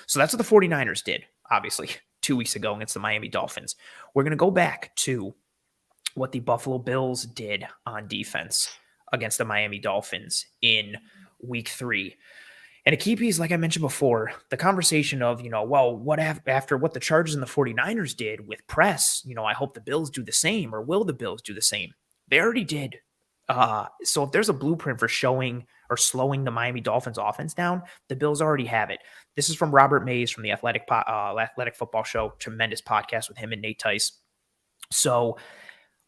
So that's what the 49ers did, obviously, 2 weeks ago against the Miami Dolphins. We're going to go back to what the Buffalo Bills did on defense against the Miami Dolphins in week 3. And a key piece, like I mentioned before, the conversation of, well, what after what the Chargers and the 49ers did with press, I hope the Bills do the same, or will the Bills do the same? They already did. So if there's a blueprint for showing or slowing the Miami Dolphins offense down, the Bills already have it. This is from Robert Mays from the Athletic Football Show. Tremendous podcast with him and Nate Tice. So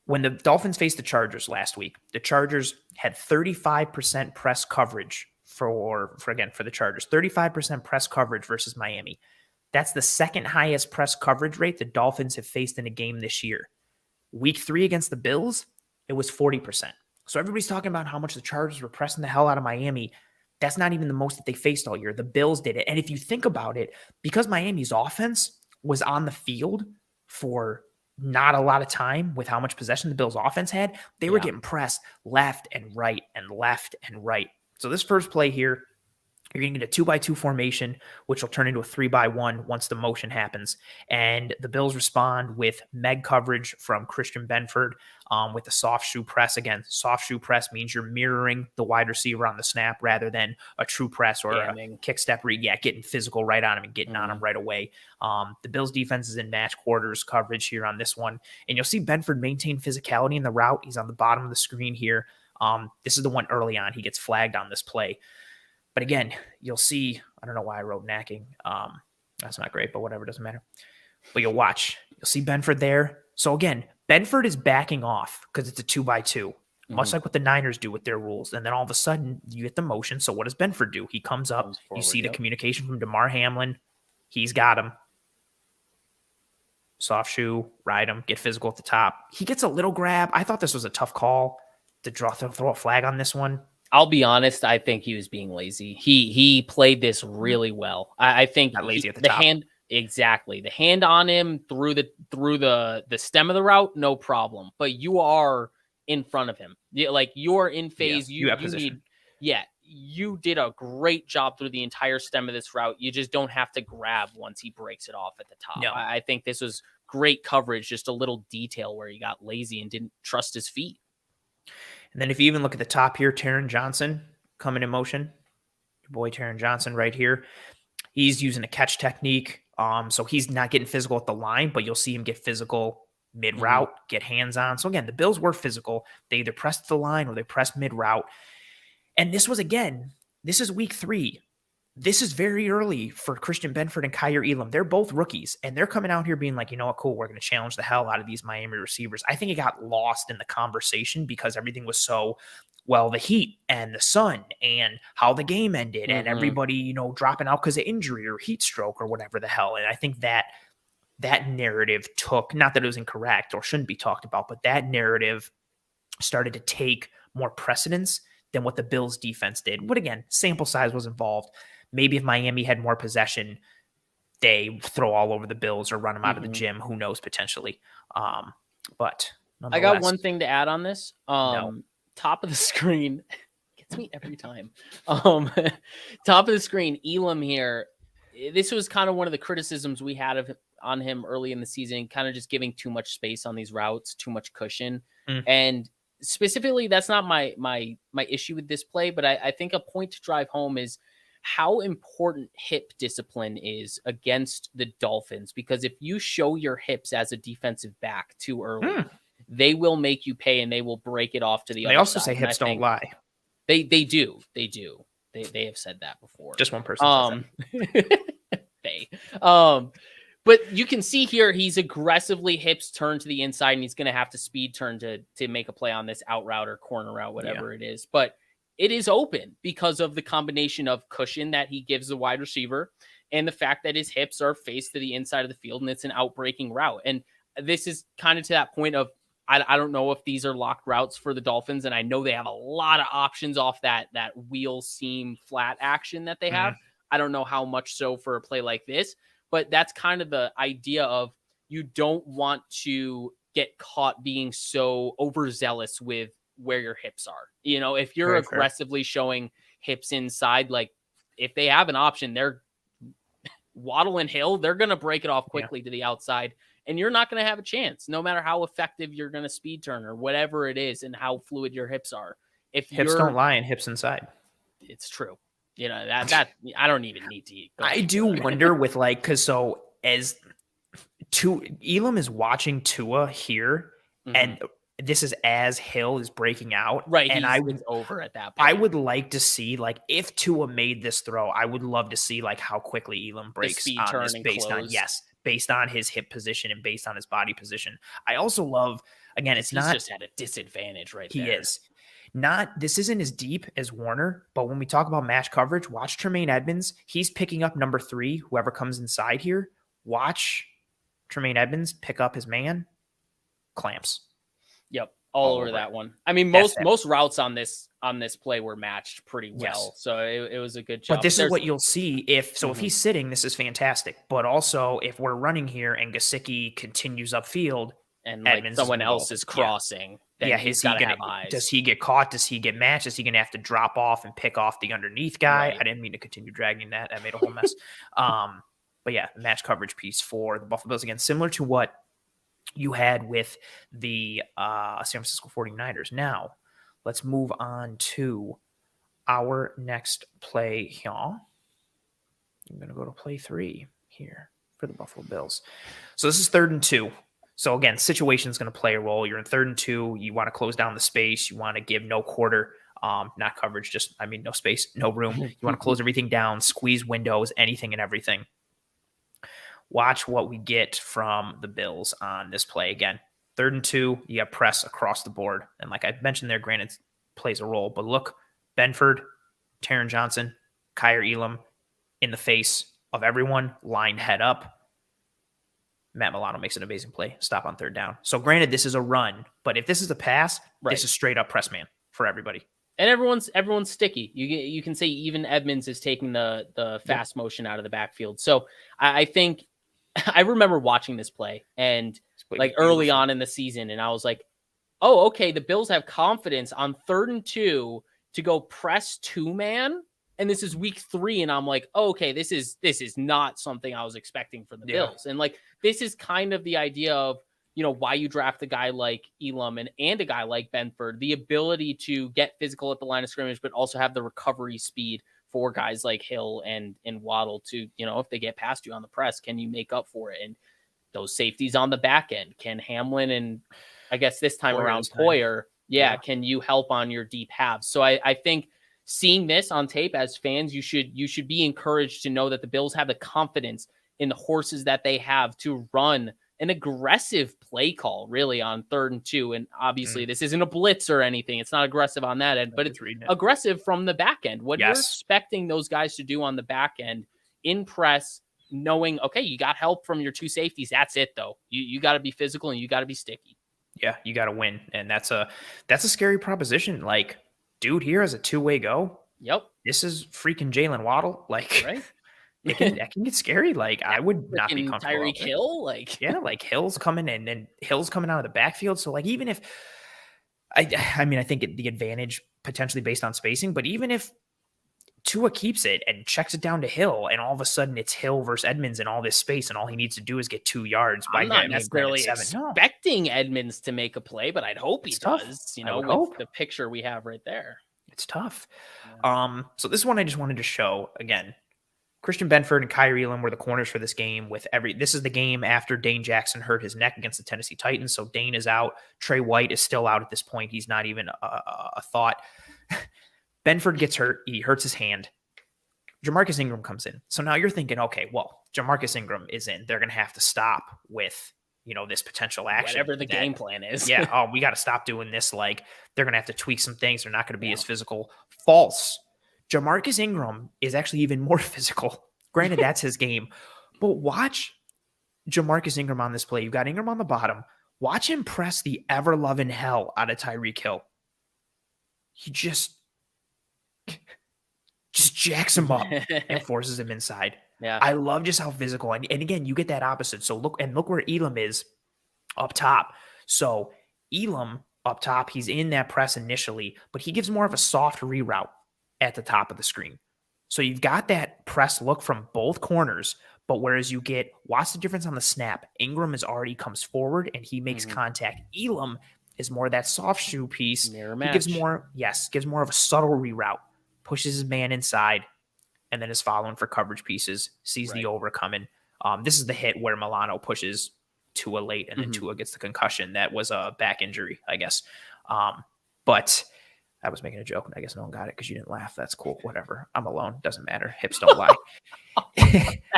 when the Dolphins faced the Chargers last week, the Chargers had 35% press coverage for the Chargers, 35% press coverage versus Miami. That's the second highest press coverage rate the Dolphins have faced in a game this year. Week 3 against the Bills, it was 40%. So everybody's talking about how much the Chargers were pressing the hell out of Miami. That's not even the most that they faced all year. The Bills did it. And if you think about it, because Miami's offense was on the field for not a lot of time with how much possession the Bills offense had, they were getting pressed left and right and left and right. So this first play here, you're going to get a 2-by-2 formation, which will turn into a 3-by-1 once the motion happens. And the Bills respond with Meg coverage from Christian Benford with a soft shoe press. Again, soft shoe press means you're mirroring the wide receiver on the snap rather than a true press or a kick step read. Yeah, getting physical right on him and getting on him right away. The Bills defense is in match quarters coverage here on this one. And you'll see Benford maintain physicality in the route. He's on the bottom of the screen here. This is the one early on. He gets flagged on this play. But again, you'll see, I don't know why I wrote knacking. That's not great, but whatever, doesn't matter. But you'll see Benford there. So again, Benford is backing off because it's a 2-by-2, much like what the Niners do with their rules. And then all of a sudden you get the motion. So what does Benford do? He comes up, forward, you see the communication from DeMar Hamlin. He's got him. Soft shoe, ride him, get physical at the top. He gets a little grab. I thought this was a tough call to throw a flag on this one. I'll be honest. I think he was being lazy. He played this really well. I think not lazy at the top. Hand exactly the hand on him through the stem of the route, no problem. But you are in front of him, you're in phase. You have position. You did a great job through the entire stem of this route. You just don't have to grab once he breaks it off at the top. No. I think this was great coverage. Just a little detail where he got lazy and didn't trust his feet. And then if you even look at the top here, Taron Johnson coming in motion. Your boy Taron Johnson right here. He's using a catch technique. So he's not getting physical at the line, but you'll see him get physical mid-route, get hands-on. So again, the Bills were physical. They either pressed the line or they pressed mid-route. And this is week 3. This is very early for Christian Benford and Kyer Elam. They're both rookies, and they're coming out here being like, you know what, cool, we're going to challenge the hell out of these Miami receivers. I think it got lost in the conversation because everything was so, well, the heat and the sun and how the game ended and everybody, dropping out because of injury or heat stroke or whatever the hell. And I think that narrative took, not that it was incorrect or shouldn't be talked about, but that narrative started to take more precedence than what the Bills defense did. But again, sample size was involved. Maybe if Miami had more possession, they throw all over the Bills or run them out of the gym. Who knows, potentially. But I got one thing to add on this. No. Top of the screen gets me every time. Top of the screen, Elam here. This was kind of one of the criticisms we had on him early in the season, kind of just giving too much space on these routes, too much cushion. And specifically, that's not my issue with this play, but I think a point to drive home is how important hip discipline is against the Dolphins, because if you show your hips as a defensive back too early, they will make you pay and they will break it off to the other side. They also say hips don't lie. They do. They have said that before. Just one person says that. But you can see here he's aggressively hips turn to the inside and he's going to have to speed turn to make a play on this out route or corner route, whatever it is. But it is open because of the combination of cushion that he gives the wide receiver and the fact that his hips are faced to the inside of the field and it's an outbreaking route. And this is kind of to that point of, I don't know if these are locked routes for the Dolphins. And I know they have a lot of options off that wheel seam flat action that they have. I don't know how much so for a play like this, but that's kind of the idea of you don't want to get caught being so overzealous with where your hips are. If you're aggressively showing hips inside, like if they have an option, they're Waddle and Hill, they're going to break it off quickly to the outside, and you're not going to have a chance, no matter how effective you're going to speed turn or whatever it is and how fluid your hips are. If hips don't lie and hips inside. It's true. You know, that I don't even need to eat. I do wonder with like, because so as Elam is watching Tua here, and this is as Hill is breaking out. Right. And it's over at that point. I would like to see, like, if Tua made this throw, I would love to see, like, how quickly Elam breaks on this based on his hip position and based on his body position. I also love, again, he's just at a disadvantage right there. He is. This isn't as deep as Warner, but when we talk about match coverage, watch Tremaine Edmonds. He's picking up number 3, whoever comes inside here. Watch Tremaine Edmonds pick up his man. Clamps. Yep, all over that one. I mean, most routes on this play were matched pretty well, so it was a good job. But this is what you'll see if he's sitting, this is fantastic. But also, if we're running here and Gesicki continues upfield and like someone else is crossing, then he's got to have eyes. Does he get caught? Does he get matched? Is he going to have to drop off and pick off the underneath guy? Right. I didn't mean to continue dragging that. I made a whole mess. But yeah, match coverage piece for the Buffalo Bills, again, similar to what you had with the San Francisco 49ers. Now, let's move on to our next play here. I'm going to go to play 3 here for the Buffalo Bills. So this is 3rd and 2. So again, situation is going to play a role. You're in 3rd and 2. You want to close down the space. You want to give no quarter, not coverage, no space, no room. You want to close everything down, squeeze windows, anything and everything. Watch what we get from the Bills on this play. Again, 3rd and 2, you got press across the board. And like I mentioned there, granted, plays a role. But look, Benford, Taron Johnson, Kyer Elam in the face of everyone, line head up. Matt Milano makes an amazing play. Stop on 3rd down. So granted, this is a run. But if this is a pass, this is straight up press man for everybody. And everyone's sticky. You can say even Edmonds is taking the fast motion out of the backfield. So I think I remember watching this play and like early on in the season, and I was like, oh, okay, the Bills have confidence on 3rd and 2 to go press 2-man. And this is week 3. And I'm like, oh, okay, this is not something I was expecting for the Bills. And like, this is kind of the idea of, you know, why you draft a guy like Elam and a guy like Benford, the ability to get physical at the line of scrimmage, but also have the recovery speed for guys like Hill and Waddle to, you know, if they get past you on the press, can you make up for it? And those safeties on the back end, can Hamlin and I guess this time around Poyer, can you help on your deep halves? So I think seeing this on tape as fans, you should be encouraged to know that the Bills have the confidence in the horses that they have to run an aggressive play call really on 3rd and 2. And obviously this isn't a blitz or anything. It's not aggressive on that end, but it's aggressive from the back end. What you're expecting those guys to do on the back end in press, knowing, okay, you got help from your 2 safeties. That's it though. You got to be physical and you got to be sticky. Yeah. You got to win. And that's a scary proposition. Like, dude, here has a 2-way go. Yep. This is freaking Jalen Waddle. Like, right. That can get scary. Like, I would not be comfortable. Tyreek Hill, like Hill's coming in and Hill's coming out of the backfield. So, like, even if I mean, I think the advantage potentially based on spacing, but even if Tua keeps it and checks it down to Hill, and all of a sudden it's Hill versus Edmonds and all this space, and all he needs to do is get 2 yards. I'm not necessarily expecting Edmonds to make a play, but I'd hope he does. You know, with the picture we have right there, it's tough. Yeah. So this one I just wanted to show again. Christian Benford and Kyer Elam were the corners for this game. This is the game after Dane Jackson hurt his neck against the Tennessee Titans. So Dane is out. Trey White is still out at this point. He's not even a thought. Benford gets hurt. He hurts his hand. Jamarcus Ingram comes in. So now you're thinking, okay, well, Jamarcus Ingram is in. They're going to have to stop with, you know, this potential action. Whatever the game plan is. Yeah. Oh, we got to stop doing this. Like, they're going to have to tweak some things. They're not going to be as physical. False. Jamarcus Ingram is actually even more physical. Granted, that's his game. But watch Jamarcus Ingram on this play. You've got Ingram on the bottom. Watch him press the ever-loving hell out of Tyreek Hill. He just jacks him up and forces him inside. Yeah. I love just how physical. And again, you get that opposite. So look where Elam is up top. So Elam up top, he's in that press initially, but he gives more of a soft reroute at the top of the screen. So you've got that press look from both corners, But whereas watch the difference on the snap. Ingram comes forward and he makes contact. Elam is more of that soft shoe piece. Mirror He match. gives more of a subtle reroute, pushes his man inside, and then is following for coverage pieces, sees the over coming. This is the hit where Milano pushes Tua late, and then Tua gets the concussion. That was a back injury, I guess. But I was making a joke, and I guess no one got it because you didn't laugh. That's cool. Whatever. I'm alone. Doesn't matter. Hips don't lie.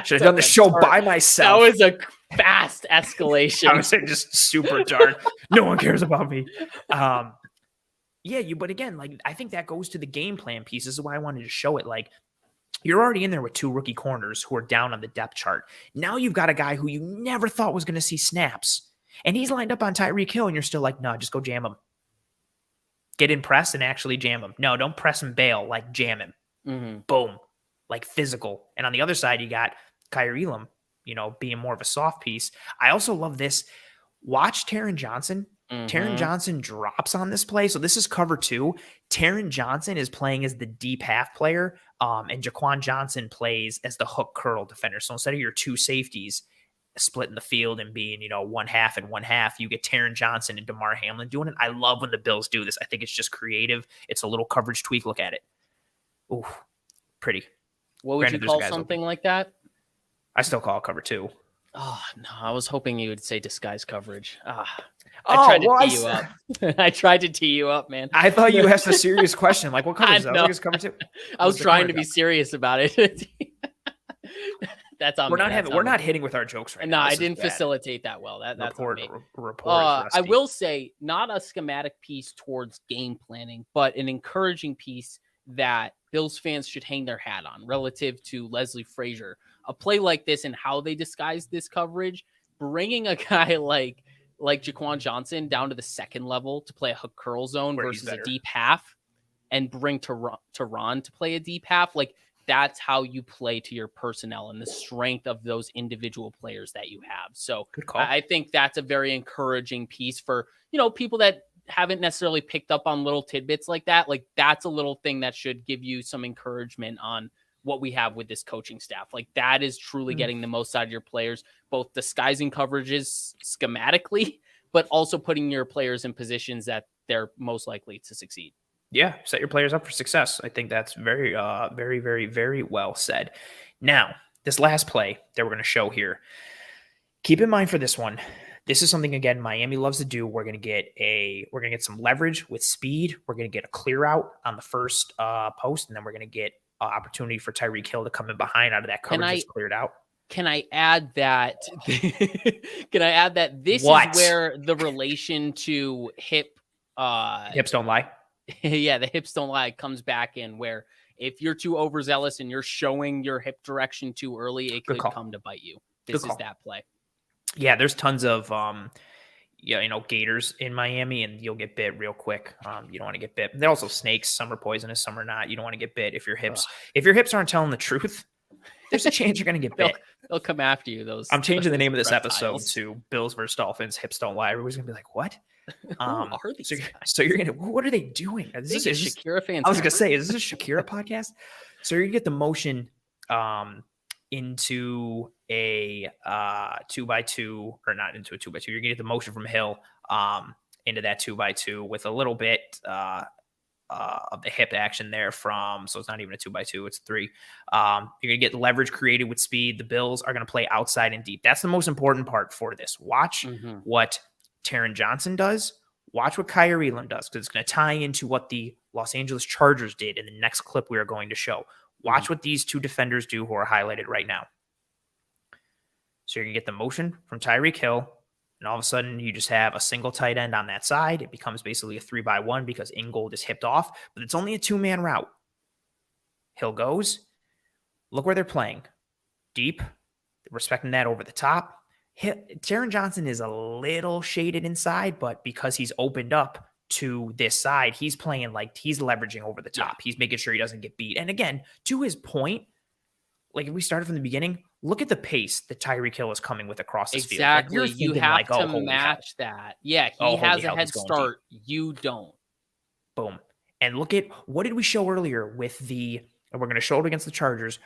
Should have done the show by myself. That was a fast escalation. I was saying just super dark. No one cares about me. But again, like I think that goes to the game plan piece. This is why I wanted to show it. Like you're already in there with 2 rookie corners who are down on the depth chart. Now you've got a guy who you never thought was going to see snaps, and he's lined up on Tyreek Hill, and you're still like, no, just go jam him. Get in press and actually jam him. No, don't press and bail. Like jam him. Boom. Like physical. And on the other side, you got Kyrie Elam, being more of a soft piece. I also love this. Watch Taron Johnson. Taron Johnson drops on this play. So this is cover 2. Taron Johnson is playing as the deep half player, and Jaquan Johnson plays as the hook curl defender. So instead of your 2 safeties splitting the field and being, one half and one half, you get Taron Johnson and DeMar Hamlin doing it. I love when the Bills do this. I think it's just creative. It's a little coverage tweak. Look at it. Ooh, pretty. What would you call something like that? I still call it cover 2. Oh, no. I was hoping you would say disguise coverage. I tried to tee you up. I tried to tee you up, man. I thought you asked a serious question. Like, what cover is that? I think it's cover 2. I was trying to be serious about it. That's on me. We're not hitting with our jokes right now. No, I didn't facilitate that well. That's on me. I will say, not a schematic piece towards game planning, but an encouraging piece that Bills fans should hang their hat on relative to Leslie Frazier. A play like this and how they disguise this coverage, bringing a guy like Jaquan Johnson down to the second level to play a hook curl zone versus a deep half, and bring Tehran to play a deep half. Like, that's how you play to your personnel and the strength of those individual players that you have. So good call. I think that's a very encouraging piece for, people that haven't necessarily picked up on little tidbits like that. Like, that's a little thing that should give you some encouragement on what we have with this coaching staff. Like, that is truly getting the most out of your players, both disguising coverages schematically, but also putting your players in positions that they're most likely to succeed. Yeah, set your players up for success. I think that's very, very, very, very well said. Now, this last play that we're going to show here, keep in mind for this one, this is something, again, Miami loves to do. We're going to get some leverage with speed. We're going to get a clear out on the first post, and then we're going to get opportunity for Tyreek Hill to come in behind out of that coverage that's cleared out. Can I add that? This is where the relation to hips don't lie. Yeah, the hips don't lie comes back in, where if you're too overzealous and you're showing your hip direction too early, it could come to bite you. This is that play. Yeah, there's tons of gators in Miami, and you'll get bit real quick. You don't want to get bit. They're also snakes. Some are poisonous, some are not. You don't want to get bit if your hips aren't telling the truth. There's a chance you're going to get bit. They'll come after you. I'm changing the name of this episode to Bills versus Dolphins. Hips don't lie. Everybody's going to be like, what? So you're gonna. What are they doing? Is Shakira fans? I was gonna say, is this a Shakira podcast? So you're gonna get the motion into a 2x2, or not into a 2x2. You're gonna get the motion from Hill into that 2x2 with a little bit of the hip action there from. So it's not even a 2x2, it's 3. You're gonna get leverage created with speed. The Bills are gonna play outside and deep. That's the most important part for this. Watch what Taron Johnson does. Watch what Kyrie Elam does, because it's going to tie into what the Los Angeles Chargers did in the next clip we are going to show. Watch what these 2 defenders do who are highlighted right now. So you're going to get the motion from Tyreek Hill, and all of a sudden you just have a single tight end on that side. It becomes basically a 3x1 because Ingold is hipped off, but it's only a 2-man route. Hill goes. Look where they're playing. Deep. Respecting that over the top. Taron Johnson is a little shaded inside, but because he's opened up to this side, he's playing like he's leveraging over the top. He's making sure he doesn't get beat. And again, to his point, like if we started from the beginning, look at the pace that Tyreek Hill is coming with across this field. Like you have to match that. Yeah, he has a head start. You don't. Boom. And look at, what did we show earlier with and we're going to show it against the Chargers.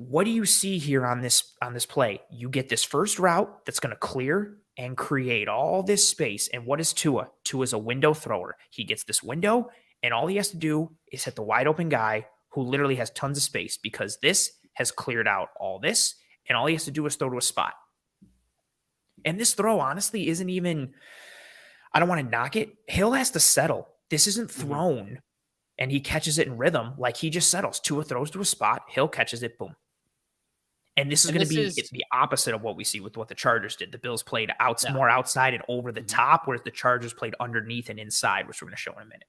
what do you see here on this play? You get this first route that's going to clear and create all this space. And what is Tua? Tua's a window thrower. He gets this window, and all he has to do is hit the wide open guy who literally has tons of space because this has cleared out all this, and all he has to do is throw to a spot. And this throw, honestly, isn't even, I don't want to knock it. Hill has to settle. This isn't thrown, and he catches it in rhythm. Like, he just settles. Tua throws to a spot. Hill catches it. Boom. And this is going to be the opposite of what we see with what the Chargers did. The Bills played more outside and over the top, whereas the Chargers played underneath and inside, which we're going to show in a minute.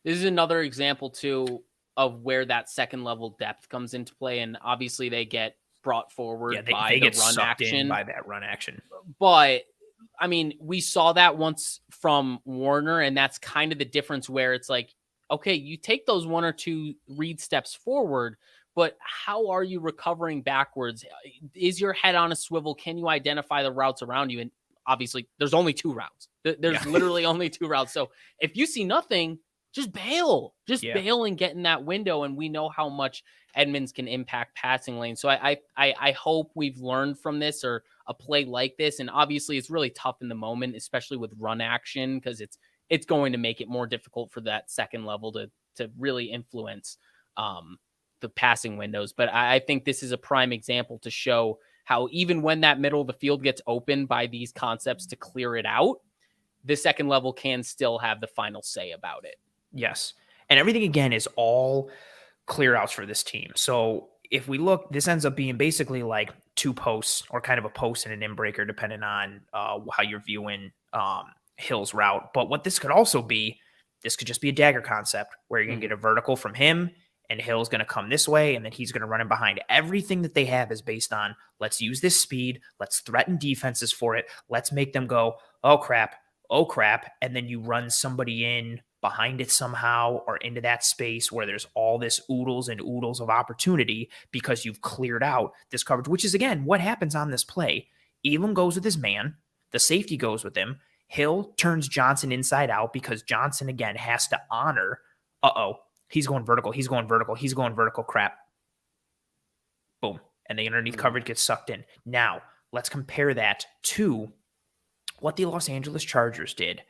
This is another example, too, of where that second level depth comes into play. And obviously they get brought forward by the run action. By that run action. But, I mean, we saw that once from Warner, and that's kind of the difference where it's like, okay, you take those one or two read steps forward, but how are you recovering backwards? Is your head on a swivel? Can you identify the routes around you? And obviously, there's only two routes. There's literally only two routes. So if you see nothing, just bail. Just bail and get in that window. And we know how much Edmonds can impact passing lanes. So I hope we've learned from this, or a play like this. And obviously, it's really tough in the moment, especially with run action, because it's going to make it more difficult for that second level to really influence the passing windows. But I think this is a prime example to show how even when that middle of the field gets open by these concepts to clear it out, the second level can still have the final say about it. Yes. And everything, again, is all clear outs for this team. So if we look, this ends up being basically like two posts, or kind of a post and an in-breaker, depending on how you're viewing Hill's route. But what this could also be, this could just be a dagger concept where you're going to get a vertical from him, and Hill's going to come this way, and then he's going to run in behind. Everything that they have is based on, let's use this speed, let's threaten defenses for it, let's make them go, oh crap, and then you run somebody in behind it somehow, or into that space where there's all this oodles and oodles of opportunity because you've cleared out this coverage, which is, again, what happens on this play. Elam goes with his man, the safety goes with him, Hill turns Johnson inside out because Johnson, again, has to honor, he's going vertical, crap. Boom. And the underneath coverage gets sucked in. Now, let's compare that to what the Los Angeles Chargers did